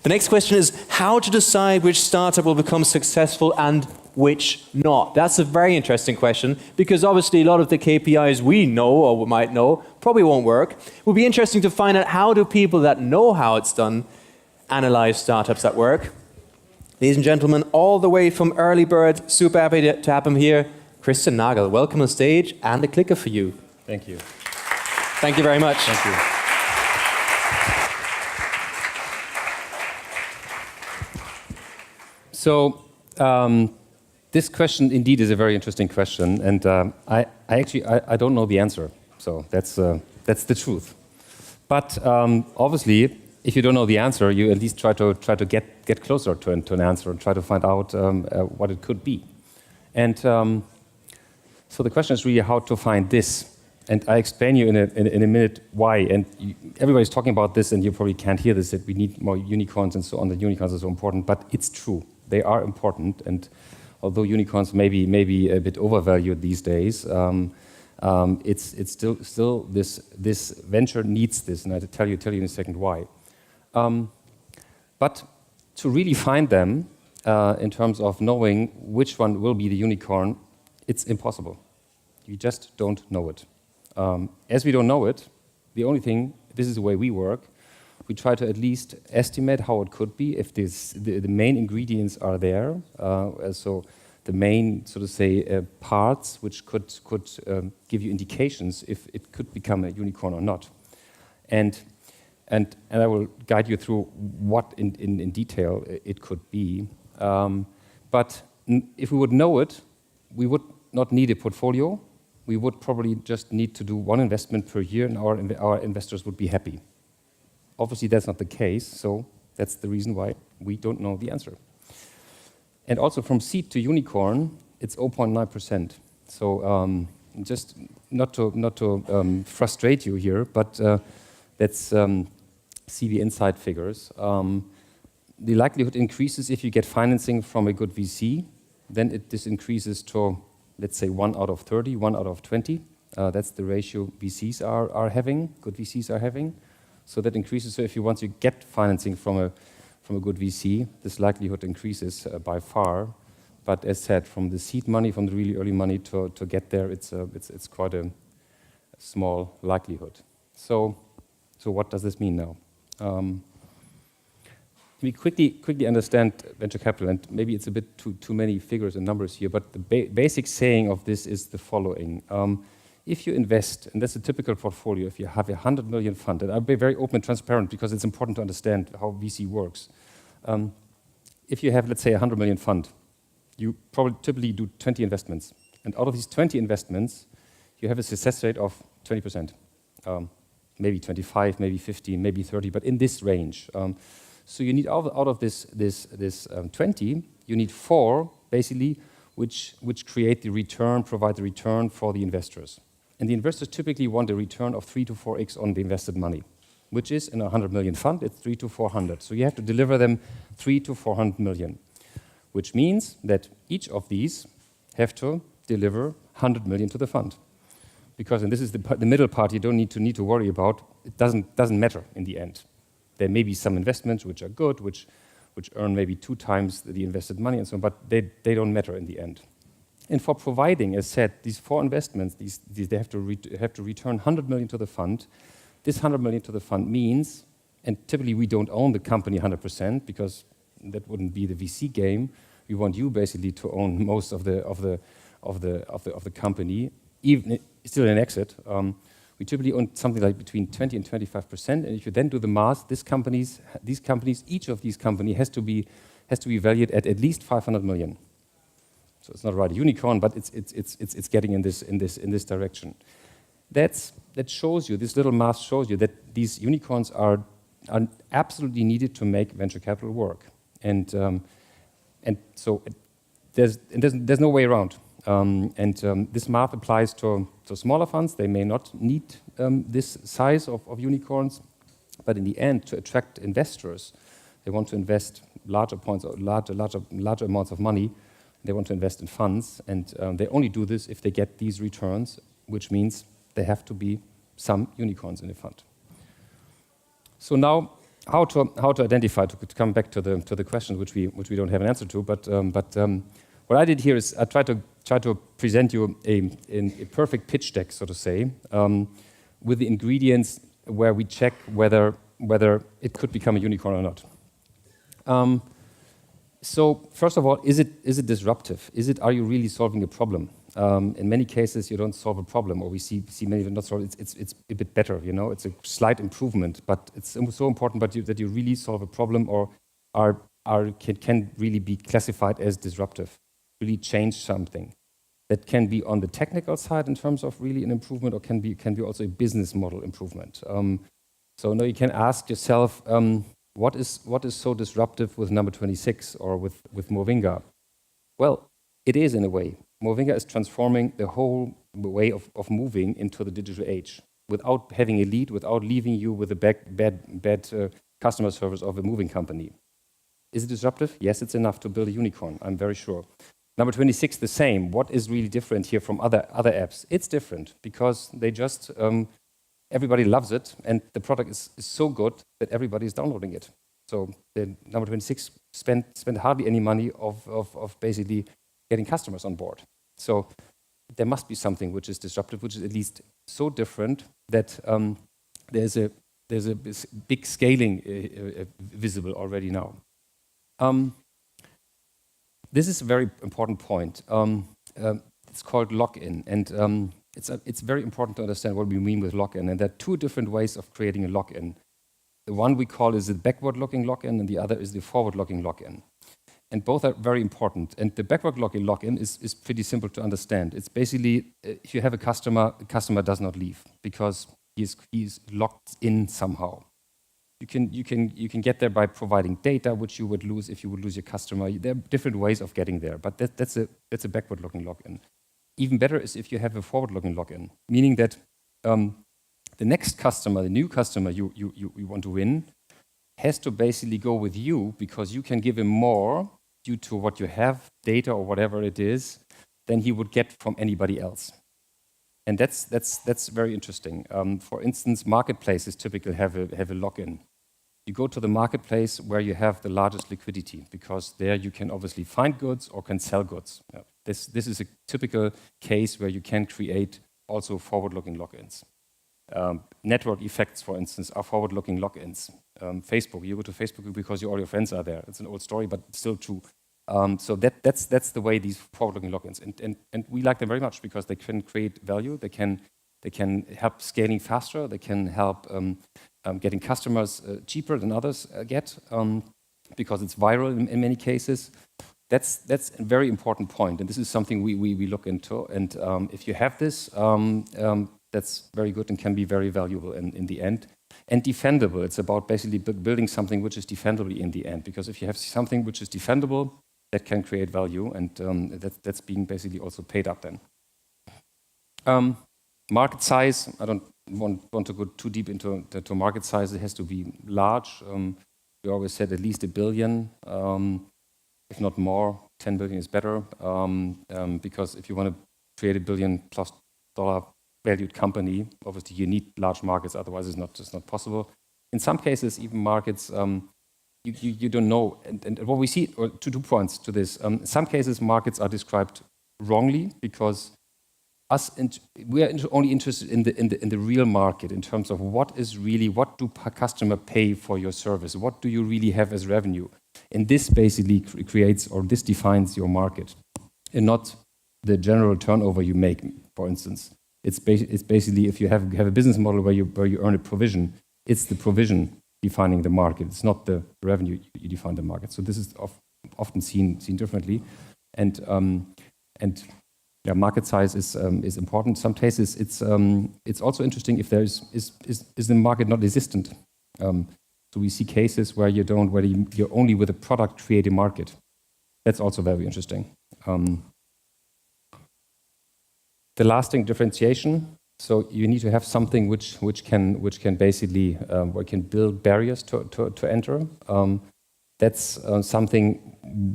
The next question is how to decide which startup will become successful and which not. That's a very interesting question because obviously a lot of the KPIs we know or we might know probably won't work. It would be interesting to find out how do people that know how it's done analyze startups that work. Ladies and gentlemen, all the way from Early Bird, super happy to have him here, Christian Nagel. Welcome on stage and a clicker for you. Thank you. Thank you very much. Thank you. So, this question indeed is a very interesting question, and I actually don't know the answer. So that's the truth. But obviously, if you don't know the answer, you at least try to get closer to an answer and try to find out what it could be. And so the question is really how to find this. And I explain you in a minute why. And everybody's talking about this, and you probably can't hear this, that we need more unicorns and so on, that unicorns are so important. But it's true. They are important. And although unicorns may be a bit overvalued these days, it's still this venture needs this. And I'll tell you in a second why. But to really find them, in terms of knowing which one will be the unicorn, it's impossible. You just don't know it. As we don't know it, the only thing, this is the way we work, we try to at least estimate how it could be if the main ingredients are there. So the main, so to say, parts which could give you indications if it could become a unicorn or not. And I will guide you through what in detail it could be. But if we would know it, we would not need a portfolio. We would probably just need to do one investment per year, and our investors would be happy. Obviously, that's not the case, so that's the reason why we don't know the answer. And also, from seed to unicorn, it's 0.9%. So just not to frustrate you here, but that's CV Insight figures. The likelihood increases if you get financing from a good VC. Then this increases to, let's say, 1 out of 30, 1 out of 20. That's the ratio VCs are having, good VCs are having. So that increases. So if you once you get financing from a good VC, this likelihood increases by far. But as said, from the seed money, from the really early money to get there, it's quite a small likelihood. So what does this mean now? We quickly understand venture capital, and maybe it's a bit too many figures and numbers here, but the basic saying of this is the following. If you invest, and that's a typical portfolio, if you have a 100 million fund, and I'll be very open and transparent because it's important to understand how VC works. If you have, let's say, a 100 million fund, you probably typically do 20 investments. And out of these 20 investments, you have a success rate of 20%. Maybe 25, maybe 15, maybe 30, but in this range. So you need out of this 20, you need 4 basically, which create the return, provide the return for the investors. And the investors typically want a return of 3 to 4x on the invested money, which is in a 100 million fund, it's 3 to 400. So you have to deliver them 3 to 400 million, which means that each of these have to deliver 100 million to the fund. Because, and this is the middle part you don't need to worry about, it doesn't matter in the end. There may be some investments which are good, which earn maybe 2 times the invested money and so on, but they don't matter in the end. And for providing, as said, these 4 investments, they have to return 100 million to the fund. This 100 million to the fund means, and typically we don't own the company 100% because that wouldn't be the VC game. We want you basically to own most of the company, even still in exit. We typically own something like between 20 and 25%, and if you then do the math, these companies, each of these companies has to be valued at least 500 million. So it's not right a unicorn, but it's getting in this direction. That shows you, this little math shows you that these unicorns are absolutely needed to make venture capital work, and so there's no way around. This math applies to smaller funds. They may not need this size of unicorns, but in the end, to attract investors, they want to invest larger amounts of money. They want to invest in funds, and they only do this if they get these returns, which means there have to be some unicorns in the fund. So now how to identify, to come back to the question which we don't have an answer to, but what I did here is I try to present you a perfect pitch deck, so to say, with the ingredients where we check whether it could become a unicorn or not. So first of all, is it disruptive? Are you really solving a problem? In many cases, you don't solve a problem, or we see many not solve. It's a bit better, you know. It's a slight improvement, but it's so important that you really solve a problem, or can really be classified as disruptive. Really change something. That can be on the technical side in terms of really an improvement, or can be also a business model improvement. So now you can ask yourself, what is so disruptive with number 26 or with Movinga? Well, it is in a way. Movinga is transforming the whole way of moving into the digital age without having a lead, without leaving you with a bad customer service of a moving company. Is it disruptive? Yes, it's enough to build a unicorn, I'm very sure. Number 26, the same. What is really different here from other apps? It's different because they just, everybody loves it, and the product is so good that everybody is downloading it. So the number 26 spent hardly any money of basically getting customers on board. So there must be something which is disruptive, which is at least so different that there's a big scaling visible already now. This is a very important point. It's called lock-in, and it's very important to understand what we mean with lock-in. And there are two different ways of creating a lock-in. The one we call is the backward-looking lock-in, and the other is the forward-looking lock-in. And both are very important. And the backward-looking lock-in is pretty simple to understand. It's basically, if you have a customer, the customer does not leave because he's locked in somehow. You can get there by providing data, which you would lose if you would lose your customer. There are different ways of getting there, but that's a backward-looking lock-in. Even better is if you have a forward-looking lock-in, meaning that the next customer, the new customer you want to win, has to basically go with you because you can give him more due to what you have, data or whatever it is, than he would get from anybody else. And that's very interesting. For instance, marketplaces typically have a lock-in. You go to the marketplace where you have the largest liquidity because there you can obviously find goods or can sell goods. This is a typical case where you can create also forward-looking lock-ins. Network effects, for instance, are forward-looking lock-ins. Facebook, you go to Facebook because all your friends are there. It's an old story, but still true. So that's the way these forward-looking lock-ins, and we like them very much because they can create value. They can help scaling faster. They can help getting customers cheaper than others get because it's viral in many cases. That's a very important point, and this is something we look into. And if you have this, that's very good and can be very valuable in the end. And defendable. It's about basically building something which is defendable in the end, because if you have something which is defendable, that can create value, and that's being basically also paid up then. Market size, I don't want to go too deep into market size. It has to be large. We always said at least $1 billion, if not more. 10 billion is better, because if you want to create $1 billion+ valued company, obviously you need large markets, otherwise it's just not possible. In some cases, even markets, you don't know. And what we see, or two points to this, in some cases markets are described wrongly because we are only interested in the real market in terms of what do customer pay for your service? What do you really have as revenue? And this basically this defines your market, and not the general turnover you make, for instance. It's basically if you have a business model where you earn a provision, it's the provision defining the market. It's not the revenue you define the market. So this is often seen differently, and market size is important. Some cases it's also interesting if there is the market not existent. So we see cases where you're only with a product create a market. That's also very interesting. The lasting differentiation. So you need to have something which can basically where can build barriers to enter. That's something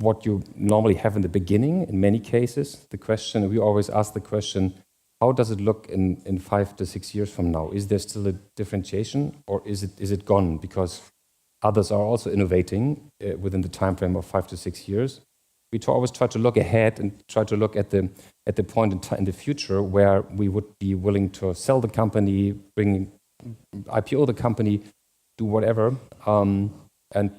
what you normally have in the beginning. In many cases, we always ask the question: how does it look in 5 to 6 years from now? Is there still a differentiation, or is it gone? Because others are also innovating within the time frame of 5 to 6 years. We always try to look ahead and try to look at the point in the future where we would be willing to sell the company, IPO the company, do whatever. And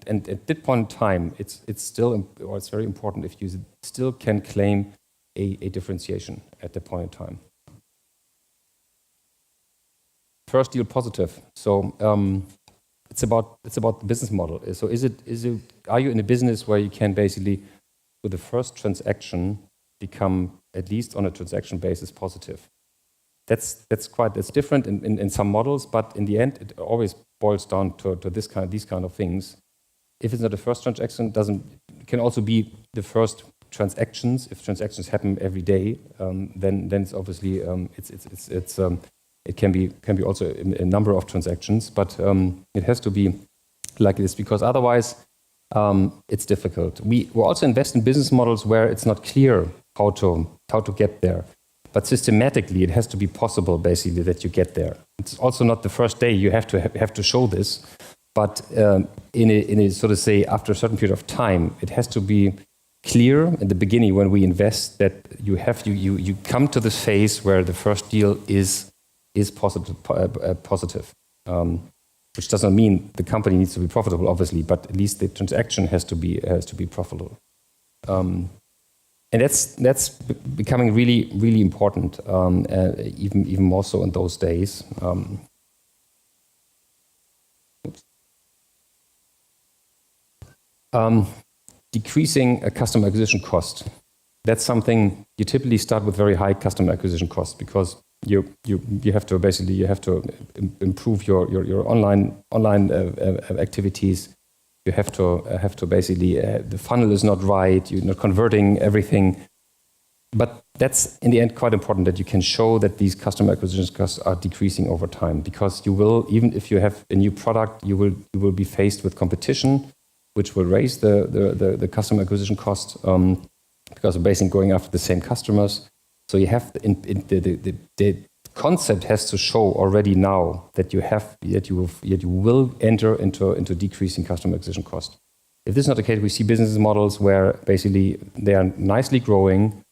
at that point in time, it's very important if you still can claim a differentiation at that point in time. First deal positive. So it's about the business model. So are you in a business where you can basically, with the first transaction, become at least on a transaction basis positive? That's different in some models, but in the end, it always boils down to these kind of things. If it's not the first transaction, it can also be the first transactions. If transactions happen every day, then it's obviously it can be also a number of transactions, but it has to be like this because otherwise it's difficult. We also invest in business models where it's not clear how to get there, but systematically it has to be possible basically that you get there. It's also not the first day you have to show this, but in a sort of say after a certain period of time, it has to be clear in the beginning when we invest that you come to this phase where the first deal is positive, which doesn't mean the company needs to be profitable, obviously, but at least the transaction has to be profitable, and that's becoming really really important, even more so in those days. Decreasing a customer acquisition cost. That's something you typically start with very high customer acquisition costs because you have to improve your online activities. You have to basically the funnel is not right. You're not converting everything, but that's in the end quite important that you can show that these customer acquisition costs are decreasing over time because you will, even if you have a new product, you will be faced with competition, which will raise the customer acquisition cost because you're basically going after the same customers. So you have the concept has to show already now that you will enter into decreasing customer acquisition cost. If this is not the case, we see business models where basically they are nicely growing,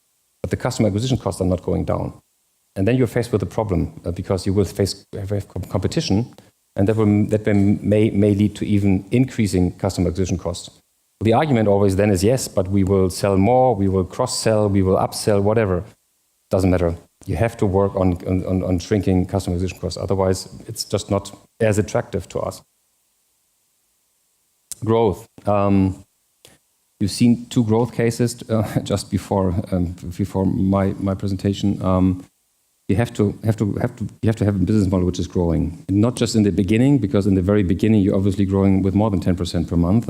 but the customer acquisition costs are not going down, and then you're faced with a problem because you will have competition, and that may lead to even increasing customer acquisition costs. The argument always then is yes, but we will sell more, we will cross-sell, we will upsell, whatever. Doesn't matter. You have to work on shrinking customer acquisition costs. Otherwise, it's just not as attractive to us. Growth. You've seen two growth cases just before my presentation. You have to have a business model which is growing, and not just in the beginning, because in the very beginning you're obviously growing with more than 10% per month.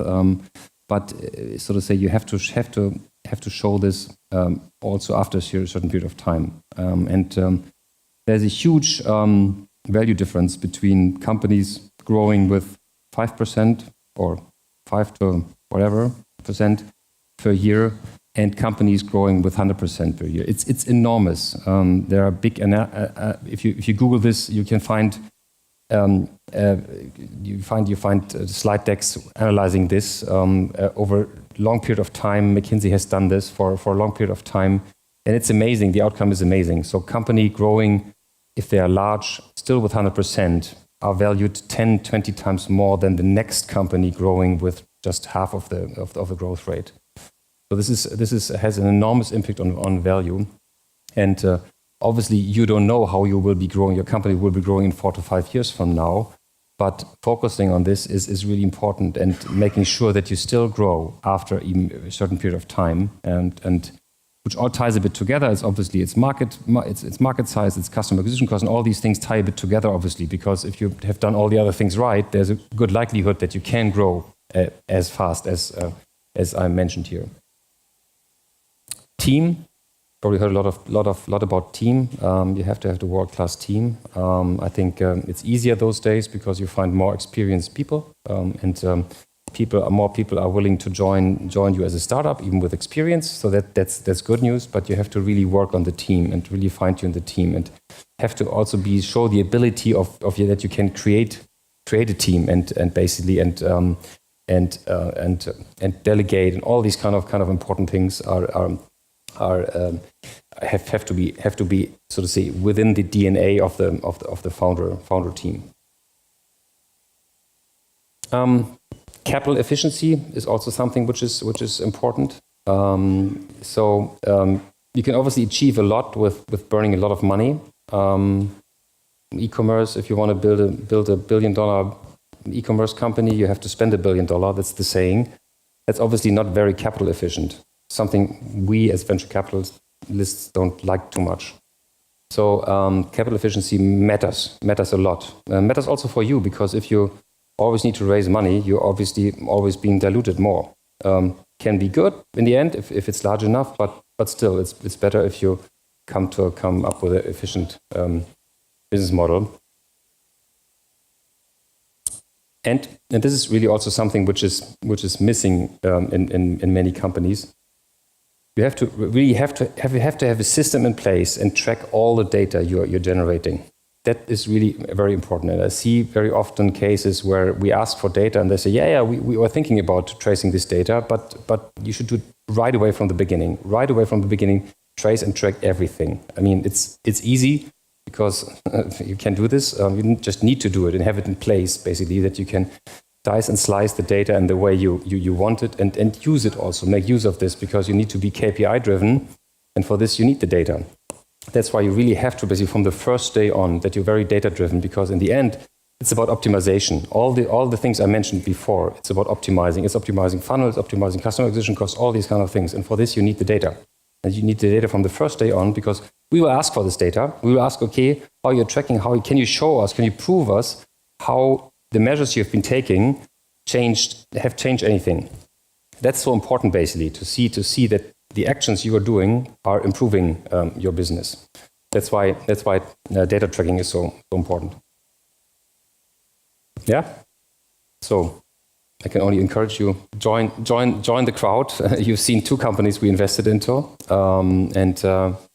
But so to say, you have to show this also after a certain period of time. And there's a huge value difference between companies growing with 5% or 5 to whatever percent per year, and companies growing with 100% per year. It's enormous. There are big. If you Google this, you can find. You find slide decks analyzing this over a long period of time. McKinsey has done this for a long period of time, and it's amazing. The outcome is amazing. So company growing, if they are large, still with 100%, are valued 10, 20 times more than the next company growing with just half of the growth rate. So this has an enormous impact on value, and obviously, you don't know how you will be growing. Your company will be growing in 4 to 5 years from now. But focusing on this is really important, and making sure that you still grow after even a certain period of time, and which all ties a bit together. Is obviously it's market size, it's customer acquisition cost, and all these things tie a bit together. Obviously, because if you have done all the other things right, there's a good likelihood that you can grow as fast as I mentioned here. Team. Probably heard a lot about team. You have to have the world-class team. I think it's easier those days because you find more experienced people, and more people are willing to join you as a startup, even with experience. So that's good news. But you have to really work on the team and really fine-tune the team, and have to also show the ability of that you can create create a team and basically and delegate, and all these kind of important things have to be so to say within the DNA of the founder team. Capital efficiency is also something which is important. You can obviously achieve a lot with burning a lot of money. E-commerce, if you want to build a $1 billion e-commerce company, you have to spend $1 billion. That's the saying. That's obviously not very capital efficient. Something we as venture capitalists don't like too much. So capital efficiency matters a lot. Matters also for you, because if you always need to raise money, you're obviously always being diluted more. Can be good in the end if it's large enough, but still it's better if you come up with an efficient business model. And this is really also something which is missing in many companies. You have to have a system in place and track all the data you're generating. That is really very important. And I see very often cases where we ask for data and they say, yeah, we were thinking about tracing this data, but you should do it right away from the beginning. Right away from the beginning, trace and track everything. I mean, it's easy because you can do this. You just need to do it and have it in place, basically, that you can dice and slice the data in the way you want it and use it also. Make use of this, because you need to be KPI driven, and for this you need the data. That's why you really have to, basically from the first day on, that you're very data driven, because in the end it's about optimization. All the things I mentioned before, it's about optimizing. It's optimizing funnels, optimizing customer acquisition costs, all these kind of things. And for this you need the data. And you need the data from the first day on, because we will ask for this data. We will ask, okay, how you're tracking, how can you show us, can you prove us how the measures you've been taking have changed anything. That's so important, basically, to see that the actions you are doing are improving your business. That's why data tracking is so important. Yeah. So I can only encourage you, join the crowd. You've seen 2 companies we invested into,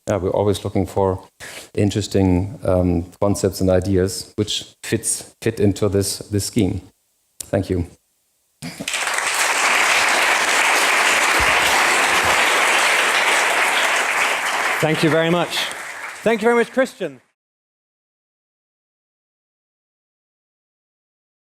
we're always looking for interesting concepts and ideas which fit into this scheme. Thank you. Thank you very much. Thank you very much, Christian.